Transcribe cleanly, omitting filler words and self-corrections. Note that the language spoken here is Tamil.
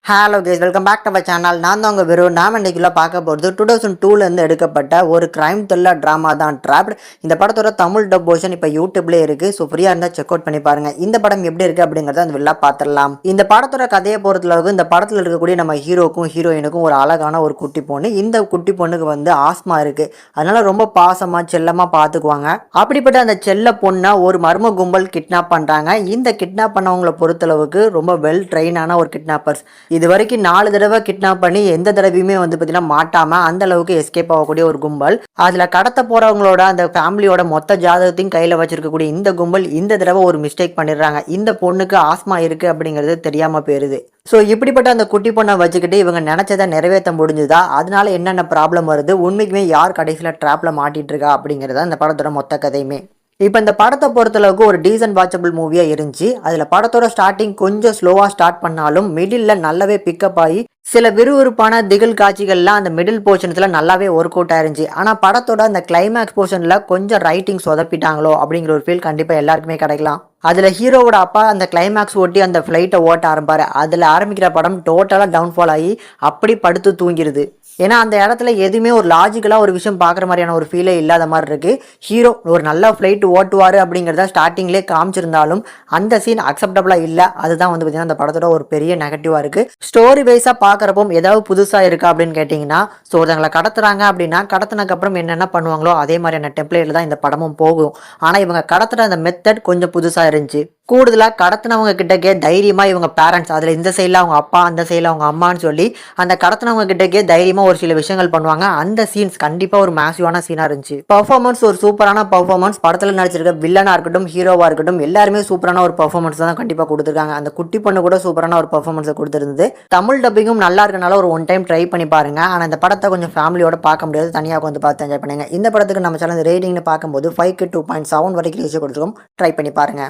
Hello guys, welcome back to our channel. நான் தான் உங்கள் வெறும் நாம் இன்றைக்குள்ள பார்க்க போகிறது 2002லேருந்து எடுக்கப்பட்ட ஒரு கிரைம் த்ரில்லர் ட்ராமா தான் ட்ராப்ட். இந்த படத்தோட தமிழ் டப் போர்ஷன் இப்போ யூடியூப்லேயே இருக்குது. ஸோ ஃப்ரீயாக இருந்தால் செக் அவுட் பண்ணி பாருங்கள். இந்த படம் எப்படி இருக்குது அப்படிங்கிறத அந்த வில்லா பார்த்துடலாம். இந்த படத்தோட கதையை பொறுத்தளவுக்கு இந்த படத்தில் இருக்கக்கூடிய நம்ம ஹீரோக்கும் ஹீரோயினுக்கும் ஒரு அழகான ஒரு குட்டி பொண்ணு. இந்த குட்டி பொண்ணுக்கு வந்து ஆஸ்மா இருக்குது. அதனால ரொம்ப பாசமாக செல்லமாக பார்த்துக்குவாங்க. அப்படிப்பட்ட அந்த செல்ல பொண்ணை ஒரு மர்ம கும்பல் கிட்னாப் பண்ணுறாங்க. இந்த கிட்னாப் பண்ணவங்களை பொறுத்தளவுக்கு ரொம்ப வெல் ட்ரெயினான ஒரு கிட்னாப்பர்ஸ். இது வரைக்கும் 4 தடவை கிட்னாப் பண்ணி எந்த தடவையுமே வந்து பார்த்தீங்கன்னா மாட்டாமல் அந்த அளவுக்கு எஸ்கேப் ஆகக்கூடிய ஒரு கும்பல். அதில் கடத்த போகிறவங்களோட அந்த ஃபேமிலியோட மொத்த ஜாதகத்தையும் கையில் வச்சிருக்கக்கூடிய இந்த கும்பல் இந்த தடவை ஒரு மிஸ்டேக் பண்ணிடுறாங்க. இந்த பொண்ணுக்கு ஆஸ்மா இருக்குது அப்படிங்கிறது தெரியாமல் போயிடுது. ஸோ இப்படிப்பட்ட அந்த குட்டி பொண்ணை வச்சுக்கிட்டு இவங்க நினச்சதை நிறைவேற்ற முடிஞ்சுதா, அதனால என்னென்ன ப்ராப்ளம் வருது, உண்மைக்குமே யார் கடைசியில் ட்ராப்பில் மாட்டிட்டு இருக்கா அப்படிங்கிறத இந்த படத்தோட மொத்த கதையுமே. இப்போ இந்த படத்தை பொறுத்தளவுக்கு ஒரு டீசன்ட் வாட்சபிள் மூவியாக இருந்துச்சு. அதில் படத்தோட ஸ்டார்டிங் கொஞ்சம் ஸ்லோவாக ஸ்டார்ட் பண்ணாலும் மிடில் நல்லாவே பிக்கப் ஆகி சில விறுவிறுப்பான திகில் காட்சிகள்லாம் அந்த மிடில் போர்ஷன்ஸில் நல்லாவே ஒர்க் அவுட் ஆயிருந்துச்சு. ஆனால் படத்தோட அந்த கிளைமேக்ஸ் போர்ஷனில் கொஞ்சம் ரைட்டிங் சொதப்பிட்டாங்களோ அப்படிங்கிற ஒரு ஃபீல் கண்டிப்பாக எல்லாருக்குமே கிடைக்கலாம். அதில் ஹீரோவோட அப்பா அந்த கிளைமேக்ஸ் ஓட்டி அந்த ஃப்ளைட்டை ஓட்ட ஆரம்பிப்பார். அதில் ஆரம்பிக்கிற படம் டோட்டலாக டவுன்ஃபால் ஆகி அப்படி படுத்து தூங்கிடுது. ஏன்னா அந்த இடத்துல எதுவுமே ஒரு லாஜிக்கலாக ஒரு விஷயம் பார்க்குற மாதிரியான ஒரு ஃபீலே இல்லாத மாதிரி இருக்குது. ஹீரோ ஒரு நல்ல ஃப்ளைட் ஓட்டுவார் அப்படிங்கிறத ஸ்டார்டிங்லேயே காமிச்சிருந்தாலும் அந்த சீன் அக்செப்டபுளாக இல்லை. அதுதான் வந்து பார்த்திங்கன்னா அந்த படத்தோட ஒரு பெரிய நெகட்டிவாக இருக்குது. ஸ்டோரி வைஸாக பார்க்குறப்போ ஏதாவது புதுசாக இருக்கா அப்படின்னு கேட்டிங்கன்னா, ஸோ ஒருத்தங்களை கடத்துறாங்க அப்படின்னா கடத்தினதுக்கப்புறம் என்னென்ன பண்ணுவாங்களோ அதே மாதிரியான டெம்ப்ளேட்டில் தான் இந்த படமும் போகும். ஆனால் இவங்க கடத்துகிற அந்த மெத்தட் கொஞ்சம் புதுசாக இருந்துச்சு. கூடுதலாக கடத்தினவங்க கிட்டக்கே தைரியமாக இவங்க பேரண்ட்ஸ், அதில் இந்த சைடில் அவங்க அப்பா அந்த சைடில் அவங்க அம்மான்னு சொல்லி அந்த கடத்தினவங்க கிட்டக்கே தைரியமாக ஒரு சில விஷயங்கள் பண்ணுவாங்க. அந்த சீன்ஸ் கண்டிப்பாக ஒரு மேசிவான சீனாக இருந்துச்சு. பர்ஃபார்மன்ஸ் ஒரு சூப்பரான பர்ஃபார்மன்ஸ். படத்தில் நடிச்சிருக்க வில்லனாக இருக்கட்டும் ஹீரோவாக இருக்கட்டும் எல்லாருமே சூப்பரான ஒரு பர்ஃபார்மன்ஸ் தான் கண்டிப்பாக கொடுத்துருக்காங்க. அந்த குட்டி பொண்ணு கூட சூப்பரான ஒரு பர்ஃபார்மன்ஸை கொடுத்துருந்தது. தமிழ் டப்பிங்கும் நல்லா இருக்கனால ஒரு ஒன் டைம் ட்ரை பண்ணி பாருங்க. ஆனால் இந்த படத்தை கொஞ்சம் ஃபேமிலியோட பார்க்க முடியாது, தனியாக வந்து பார்த்து என்ஜாய் பண்ணுங்க. இந்த படத்துக்கு நம்ம சேனல் ரேட்டிங்னு பார்க்கும்போது 5க்கு 2.7 வரைக்கும் ரேஷியோ கொடுத்துருக்கோம். ட்ரை பண்ணி பாருங்க.